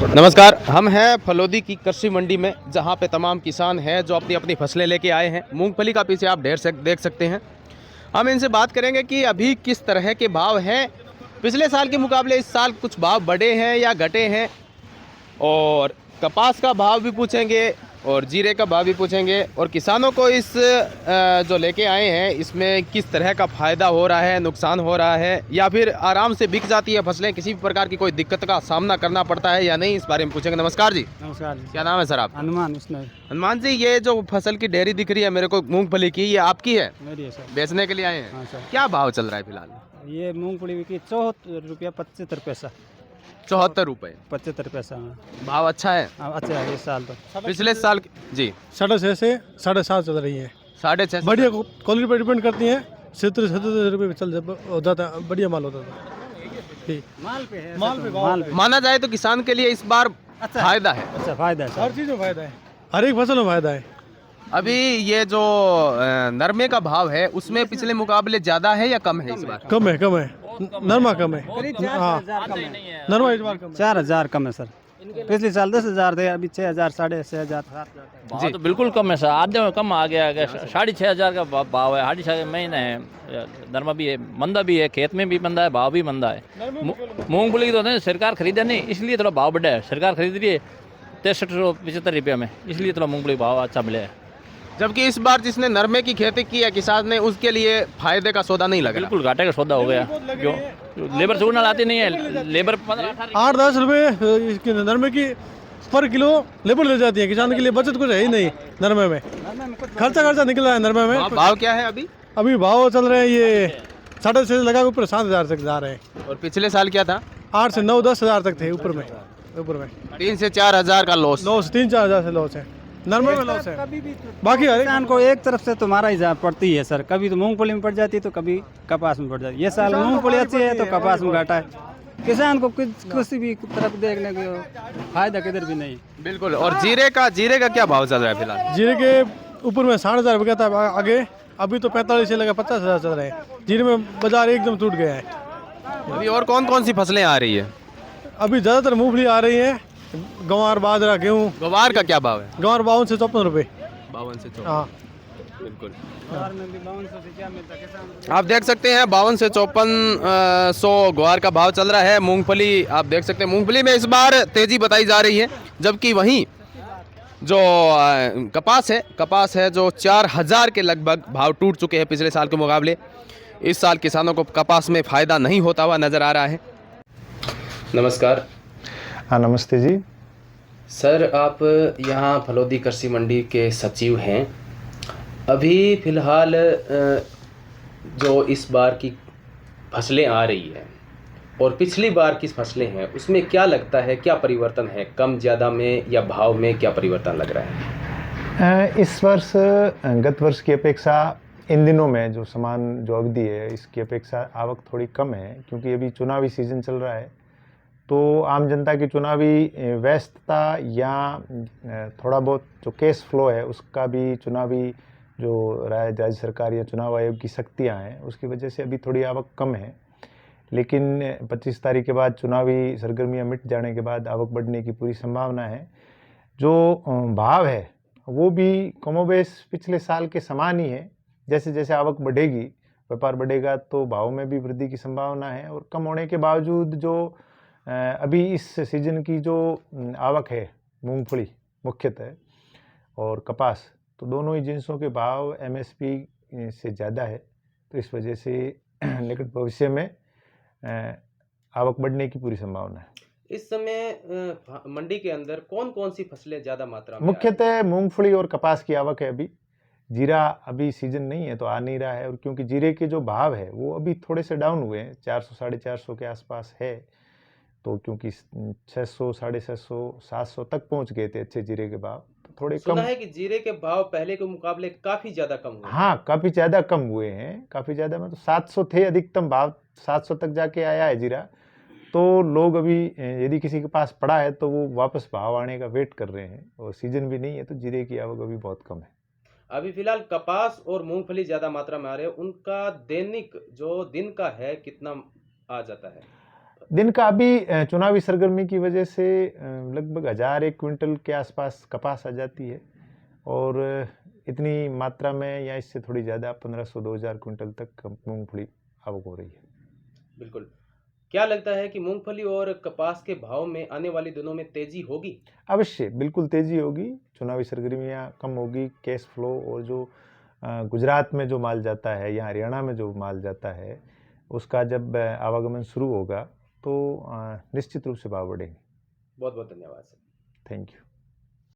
नमस्कार, हम हैं फलोदी की कृषि मंडी में, जहां पे तमाम किसान हैं जो अपनी अपनी फसलें लेके आए हैं। मूंगफली का पीछे आप देख सकते हैं। हम इनसे बात करेंगे कि अभी किस तरह के भाव हैं। पिछले साल के मुकाबले इस साल कुछ भाव बढ़े हैं या घटे हैं, और कपास का भाव भी पूछेंगे और जीरे का भाव भी पूछेंगे, और किसानों को इस जो लेके आए हैं इसमें किस तरह का फ़ायदा हो रहा है, नुकसान हो रहा है, या फिर आराम से बिक जाती है फसलें, किसी भी प्रकार की कोई दिक्कत का सामना करना पड़ता है या नहीं, इस बारे में पूछेंगे। नमस्कार जी। नमस्कार जी। क्या नाम है सर आप? हनुमान इसमें हनुमान जी, ये जो फसल की ढेरी दिख रही है मेरे को मूंगफली की, ये आपकी है? मेरी है सर। बेचने के लिए आए हैं? हाँ सर। क्या भाव चल रहा है फिलहाल? ये मूंगफली बिकी 74 रुपया 75 पैसा। 74 रुपये 75 पैसा में। भाव अच्छा है? हाँ अच्छा है इस साल तो। पिछले साल जी 6.5 से 7.5 चल रही है। 6.5 बढ़िया क्वालिटी पर डिपेंड करती है। 77 रुपये में चल जाता है, बढ़िया माल होता था। ठीक, माल पे है। माल पे माना जाए तो किसान के लिए इस बार अच्छा फायदा है। अच्छा फायदा है हर सर। चीज़ में फायदा है, हर एक फसल में फायदा है। अभी ये जो नरमे का भाव है उसमें पिछले मुकाबले ज्यादा है या कम है इस बार? कम है, कम है, नरमा कम है। हाँ, नरमा इस बार कम है। 4000 कम है सर। पिछले साल 10,000 थे, अभी 6,000 6,500 7,000। भाव तो बिल्कुल कम है सर, आधे में कम आ गया है। 6,500 का भाव है, 6,500 महीने है। नरमा भी है, मंदा भी है, खेत में भी मंदा है, भाव भी मंदा है। मूंगफली की तो नहीं, सरकार खरीदे नहीं, इसलिए थोड़ा भाव बढ़ा है। सरकार खरीद रही है 6375 रुपये में, इसलिए थोड़ा मूंगफली भाव अच्छा मिले है। जबकि इस बार जिसने नरमे की खेती की है किसान ने, उसके लिए फायदे का सौदा नहीं लग रहा। बिल्कुल घाटे का सौदा हो गया, क्यों लेबर चुगना लाती नहीं है। लेबर 15-18 8-10 रुपये इसके नरमे की पर किलो लेबर ले जाती है। किसान के लिए बचत कुछ है ही नहीं नरमे में। खर्चा निकल रहा है नरमे में। भाव क्या है अभी? अभी भाव चल रहे हैं ये 6.5 से लगा ऊपर 7,000 तक जा रहे हैं। और पिछले साल क्या था? 8 से 9-10 हज़ार तक थे ऊपर में। 3 से 4 हजार का लॉस। 3-4 हज़ार से लॉस है, नरमे में लॉस है। बाकी हर किसान को एक तरफ से तुम्हारा हिसाब पड़ती है सर। कभी तो मूंगफली में पड़ जाती है तो कभी कपास में पड़ जाती है। ये साल मूंगफली अच्छी है तो कपास में घाटा है। किसान को किसी भी तरफ देखने को फायदा किधर भी नहीं। बिल्कुल। और जीरे का क्या भाव चल रहा है फिलहाल? जीरे के ऊपर में 60,000 रुपये था आगे, अभी तो 45 से लगा 50,000 चल रहे हैं। जीरे में बाजार एकदम टूट गया है। अभी और कौन कौन सी फसलें आ रही है? अभी ज़्यादातर मूंगफली आ रही है, गंवार, बाजरा, गेहूँ। ग्वार का क्या भाव है? गंवार 52 से 54 रुपये। 52 से 54। हाँ, बिल्कुल। 5200 से क्या मिलता है किसान? आप देख सकते हैं 52 से 5400 ग्वार का भाव चल रहा है। मूंगफली आप देख सकते हैं, मूंगफली में इस बार तेजी बताई जा रही है। जबकि वहीं जो कपास है जो 4,000 के लगभग भाव टूट चुके हैं पिछले साल के मुकाबले। इस साल किसानों को कपास में फ़ायदा नहीं होता हुआ नज़र आ रहा है। नमस्कार। हाँ नमस्ते जी। सर, आप यहाँ फलोदी कृषि मंडी के सचिव हैं। अभी फ़िलहाल जो इस बार की फसलें आ रही है और पिछली बार की फसलें हैं, उसमें क्या लगता है, क्या परिवर्तन है? कम ज़्यादा में या भाव में क्या परिवर्तन लग रहा है? इस वर्ष गत वर्ष की अपेक्षा इन दिनों में जो समान जो अवधि है इसकी अपेक्षा आवक थोड़ी कम है, क्योंकि अभी चुनावी सीज़न चल रहा है। तो आम जनता की चुनावी व्यस्तता या थोड़ा बहुत जो कैश फ्लो है उसका भी चुनावी जो राज्य सरकार या चुनाव आयोग की शक्तियाँ हैं उसकी वजह से अभी थोड़ी आवक कम है। लेकिन 25 तारीख के बाद चुनावी सरगर्मियाँ मिट जाने के बाद आवक बढ़ने की पूरी संभावना है। जो भाव है वो भी कमोबेश पिछले साल के समान ही है। जैसे जैसे आवक बढ़ेगी, व्यापार बढ़ेगा, तो भाव में भी वृद्धि की संभावना है। और कम होने के बावजूद जो अभी इस सीजन की जो आवक है मूंगफली मुख्यतः और कपास, तो दोनों ही जिनसों के भाव एमएसपी से ज़्यादा है। तो इस वजह से निकट भविष्य में आवक बढ़ने की पूरी संभावना है। इस समय मंडी के अंदर कौन कौन सी फसलें ज़्यादा मात्रा में? मुख्यतः मूंगफली और कपास की आवक है अभी। जीरा अभी सीजन नहीं है तो आ नहीं रहा है, और क्योंकि जीरे के जो भाव है वो अभी थोड़े से डाउन हुए हैं, 400 450 के आसपास है। तो क्योंकि 600 650 700 तक पहुंच गए थे अच्छे जीरे के भाव, तो थोड़े कम सुना है कि जीरे के भाव पहले के मुकाबले काफ़ी ज़्यादा कम हुए। हाँ, काफ़ी ज़्यादा कम हुए हैं, काफ़ी ज़्यादा। मतलब 700 थे अधिकतम भाव, 700 तक जाके आया है जीरा। तो लोग अभी यदि किसी के पास पड़ा है तो वो वापस भाव आने का वेट कर रहे हैं, और सीजन भी नहीं है तो जीरे की आवक अभी बहुत कम है। अभी फिलहाल कपास और मूंगफली ज़्यादा मात्रा में आ रहे हैं। उनका दैनिक जो दिन का है कितना आ जाता है? दिन का अभी चुनावी सरगर्मी की वजह से लगभग 1001 क्विंटल के आसपास कपास आ जाती है और इतनी मात्रा में या इससे थोड़ी ज़्यादा 1500-2000 क्विंटल तक मूंगफली आवक हो रही है। बिल्कुल। क्या लगता है कि मूंगफली और कपास के भाव में आने वाले दिनों में तेजी होगी? अवश्य बिल्कुल तेज़ी होगी, चुनावी सरगर्मियाँ कम होगी, कैश फ्लो और जो गुजरात में जो माल जाता है या हरियाणा में जो माल जाता है उसका जब आवागमन शुरू होगा तो निश्चित रूप से भाव बढ़ेंगे। बहुत बहुत धन्यवाद सर। Thank you.